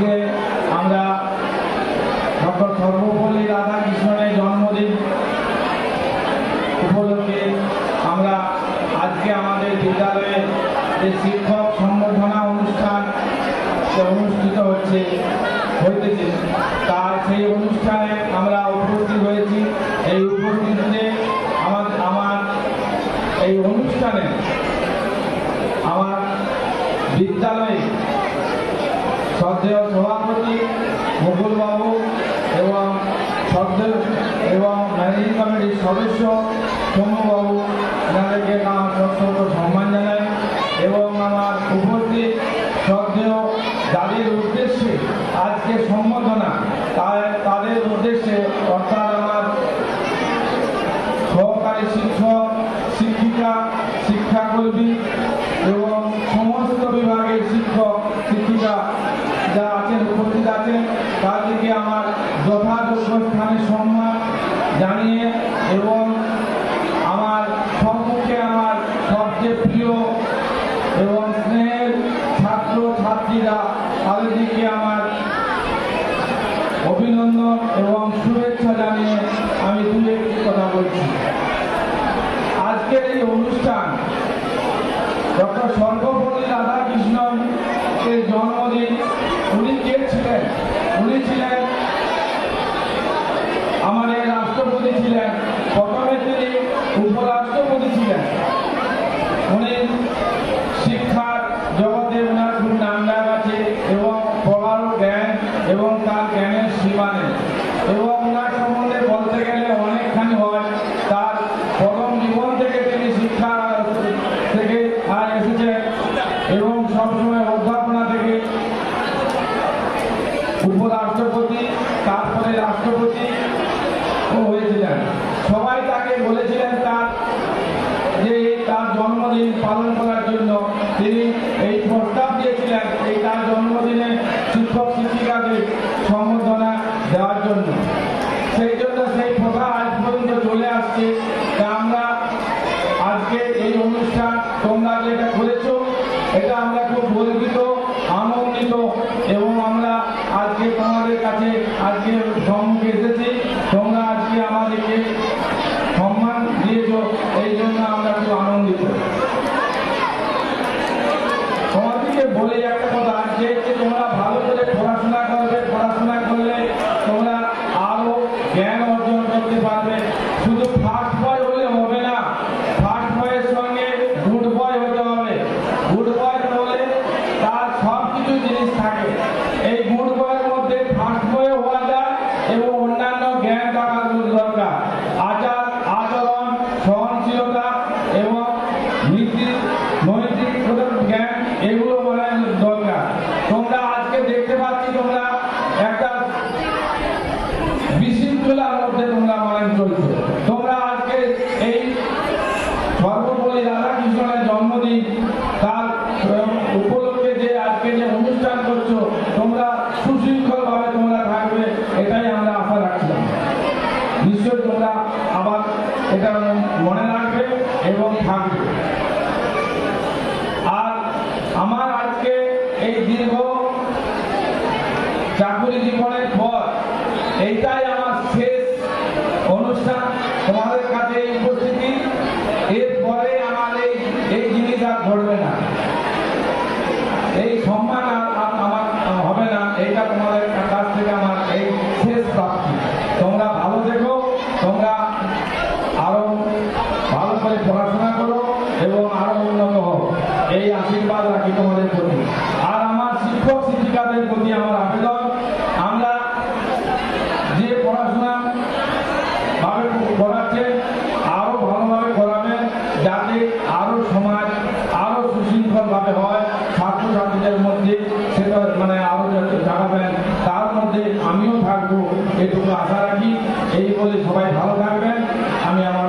আজকে আমরা ডক্টর সর্বপল্লী রাধাকৃষ্ণনের জন্মদিন উপলক্ষে আমরা আজকে আমাদের বিদ্যালয়ে যে শিক্ষক সম্বর্ধনা অনুষ্ঠান অনুষ্ঠিত হইতেছে তার সেই অনুষ্ঠানে আমরা উপস্থিত হয়েছি। এই উপস্থিতিতে আমার এই অনুষ্ঠানে আমার বিদ্যালয়ে শ্রদ্ধেয় সভাপতি মুকুলবাবু এবং এবং ম্যানেজিং কমিটির সদস্য সৌম্যবাবু এনাদেরকে আমার সশ্রদ্ধ সম্মান জানাই এবং আমার উপস্থিত শ্রদ্ধেয় যাদের উদ্দেশ্যে আজকে সম্বোধনা তাদের উদ্দেশ্যে অর্থাৎ আমার সহকারী শিক্ষক শিক্ষিকা শিক্ষাকর্মী এবং সমস্ত বিভাগের শিক্ষক শিক্ষিকা যা আছেন উপস্থিত আছেন তাদেরকে আমার যথাযোগ্য স্থানে সম্মান জানিয়ে এবং আমার সম্মুখে আমার সবচেয়ে প্রিয় এবং স্নেহের ছাত্র ছাত্রীরা তাদেরকে আমার অভিনন্দন এবং শুভেচ্ছা জানিয়ে আমি দু একটি কথা বলছি। আজকের এই অনুষ্ঠান ডক্টর সর্বপল্লী রাধাকৃষ্ণনের জন্মদিন। উনি কে ছিলেন? উনি ছিলেন আমাদের রাষ্ট্রপতি ছিলেন, প্রথমে তিনি উপরাষ্ট্রপতি ছিলেন। উনি শিক্ষার জগতে ওনার খুব নাম ডাক আছে এবং প্রগাঢ় জ্ঞান এবং তার জ্ঞানের সীমা নেই এবং ওনার সম্বন্ধে বলতে গেলে অনেকখানি হয়। তার প্রথম জীবন থেকে তিনি শিক্ষা থেকে এসেছেন এবং সবসময় অধ্যাপনা থেকে উপরাষ্ট্রপতি তারপরে রাষ্ট্রপতি হয়েছিলেন। সবাই তাকে বলেছিলেন তার জন্মদিন পালন করার জন্য তিনি এই প্রস্তাব দিয়েছিলেন এই তার জন্মদিনে শিক্ষক শিক্ষিকাদের সম্বর্ধনা দেওয়ার জন্য। সেই জন্য সেই প্রথা আজ পর্যন্ত চলে আসছে। আমরা আজকে এই অনুষ্ঠান তোমরা যেটা করেছো এটা আমরা খুব গর্বিত আনন্দিত এবং আমরা আজকে তোমাদের কাছে আজকে সম্মুখে এসেছি। তোমরা আজকে আমাদেরকে সম্মান দিয়েছ, এই জন্য আমরা খুব আনন্দিত। তোমাদেরকে বলে একটা কথা যে তোমরা ভালো করে পড়াশোনা করবে, পড়াশোনা করলে তোমরা আরো জ্ঞান অর্জন করতে পারবে। শুধু ফার্স্ট বয় হলে হবে না, ফার্স্ট বয়ের সঙ্গে গুড বয় হতে হবে। গুড বয় হলে তার সব কিছু জিনিস থাকে। এই গুড বয়ের মধ্যে ফার্স্ট বয় হওয়া যায় এবং অন্যান্য জ্ঞান থাকা দরকার। আচরণ সহনশীলতা এবং নীতি নৈতিক জ্ঞান এগুলো দরকার। তোমরা আজকে দেখতে পাচ্ছি তোমরা একটা বিশৃঙ্খলার মধ্যে তোমরা চলছো। তোমরা আজকে এই সর্বপল্লী রাধাকৃষ্ণনের জন্মদিন তার উপলক্ষে যে আজকে যে অনুষ্ঠান করছো তোমরা সুশৃঙ্খল ভাবে তোমরা থাকবে এটাই আমরা আশা রাখছিলাম। নিশ্চয়ই তোমরা আবার এটা মনে রাখবে এবং থাকবে। আর আমার আজকে এই দীর্ঘ চাকরি জীবনের পর এইটাই আমার শেষ অনুষ্ঠান তোমাদের কাছে এই উপস্থিতি। এরপরে আমার এই জিনিস আর ঘটবে না, এই সম্মান আর আমার হবে না। এইটা তোমাদের কাছ থেকে আমার এই শেষ প্রাপ্তি। তোমরা ভালো দেখো, তোমরা আরো ভালো করে পড়াশোনা করো এবং আরো উন্নত হও, এই আশীর্বাদ রাখি তোমাদের প্রতি। আর আমার শিক্ষক শিক্ষিকাদের প্রতি আমার আবেদন, আমরা যে পড়াশোনা ভাবে করাচ্ছেন আরো ভালোভাবে করাবেন যাতে আরো সমাজ আরো সুশৃঙ্খল ভাবে হয়। ছাত্রছাত্রীদের মধ্যে সেটা আরো জানাবেন, তার মধ্যে আমিও থাকবো, এটুকু আশা রাখি। এই বলে সবাই ভালো থাকবেন। আমি আমার